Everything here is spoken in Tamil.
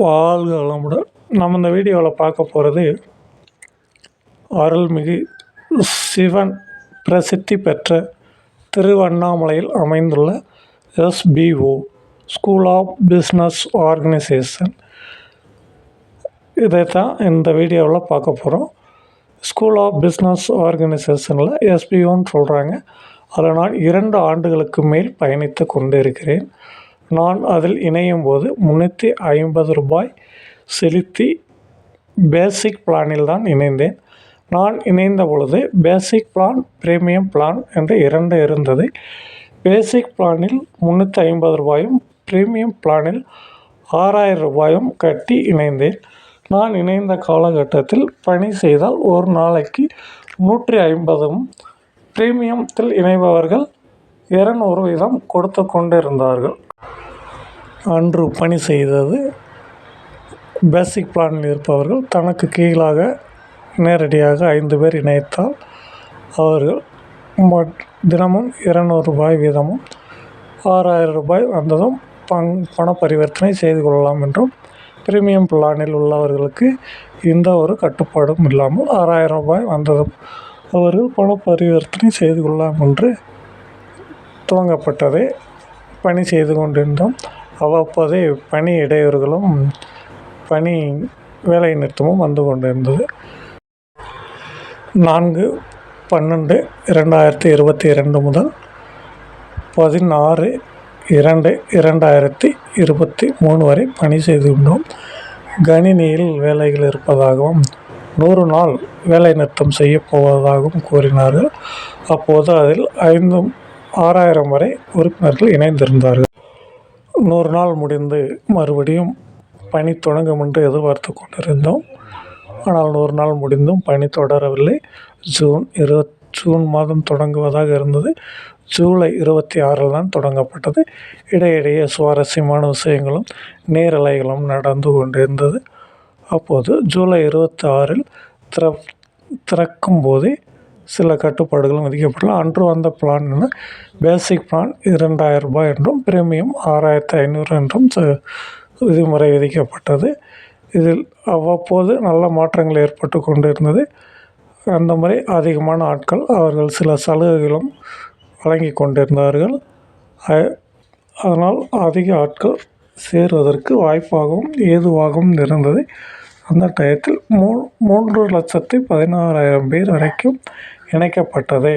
வாழ்க வளமுடன். நம்ம இந்த வீடியோவில் பார்க்க போகிறது அருள்மிகு சிவன் பிரசித்தி பெற்ற திருவண்ணாமலையில் அமைந்துள்ள SBO school of business organisation. இதை தான் இந்த வீடியோவில் பார்க்க போகிறோம். ஸ்கூல் ஆஃப் பிஸ்னஸ் ஆர்கனைசேஷனில் SBOன்னு சொல்கிறாங்க. அதில் நான் 2 ஆண்டுகளுக்கு மேல் பயணித்து கொண்டு இருக்கிறேன். நான் அதில் இணையும் போது ₹350 செலுத்தி பேசிக் பிளானில் தான் இணைந்தேன். நான் இணைந்த பொழுது பேசிக் பிளான், பிரீமியம் பிளான் என்று 2 இருந்தது. பேசிக் பிளானில் ₹350, பிரீமியம் பிளானில் ₹6000 கட்டி இணைந்தேன். நான் இணைந்த காலகட்டத்தில் பணி செய்தால் ஒரு நாளைக்கு 150, பிரீமியத்தில் இணைபவர்கள் 200 வீதம் கொடுத்து கொண்டிருந்தார்கள். அன்று பணி செய்தது பேசிக் பிளானில் இருப்பவர்கள் தனக்கு கீழாக நேரடியாக 5 பேர் இணைத்தால் அவர்கள் தினமும் ₹200 வீதமும் ₹6000 வந்ததும் பண பரிவர்த்தனை செய்து கொள்ளலாம் என்றும், பிரீமியம் பிளானில் உள்ளவர்களுக்கு எந்த ஒரு கட்டுப்பாடும் இல்லாமல் ₹6000 வந்ததும் அவர்கள் பண பரிவர்த்தனை செய்து கொள்ளலாம் என்று துவங்கப்பட்டது. பணி செய்து கொண்டிருந்தோம். அவ்வப்போதே பணி இடையூறுகளும் பணி வேலை நிறுத்தமும் வந்து கொண்டிருந்தது. 4/12/2022 முதல் 16/2/2023 வரை பணி செய்துள்ளோம். கணினியில் வேலைகள் இருப்பதாகவும் 100 நாள் வேலை நிறுத்தம் செய்யப்போவதாகவும் கூறினார்கள். அப்போது அதில் 6000 வரை உறுப்பினர்கள் இணைந்திருந்தார்கள். 100 நாள் முடிந்து மறுபடியும் பணி தொடங்கும் என்று எதிர்பார்த்து கொண்டிருந்தோம். ஆனால் 100 நாள் முடிந்தும் பணி தொடரவில்லை. ஜூன் மாதம் தொடங்குவதாக இருந்தது. ஜூலை 26 தான் தொடங்கப்பட்டது. இடையிடையே சுவாரஸ்யமான விஷயங்களும் நேரலைகளும் நடந்து கொண்டிருந்தது. அப்போது ஜூலை 26 திறக்கும் போதே சில கட்டுப்பாடுகளும் விதிக்கப்பட்டன. அன்று வந்த பிளான் என்ன? பேசிக் பிளான் ₹2000 என்றும், பிரீமியம் ₹6500 என்றும் விதிமுறை விதிக்கப்பட்டது. இதில் அவ்வப்போது நல்ல மாற்றங்கள் ஏற்பட்டு கொண்டிருந்தது. அந்த முறை அதிகமான ஆட்கள் அவர்கள் சில சலுகைகளும் வழங்கி கொண்டிருந்தார்கள். அதனால் அதிக ஆட்கள் சேருவதற்கு வாய்ப்பாகவும் ஏதுவாகவும் இருந்தது. அந்த டயத்தில் 3,16,000 பேர் வரைக்கும் இணைக்கப்பட்டது.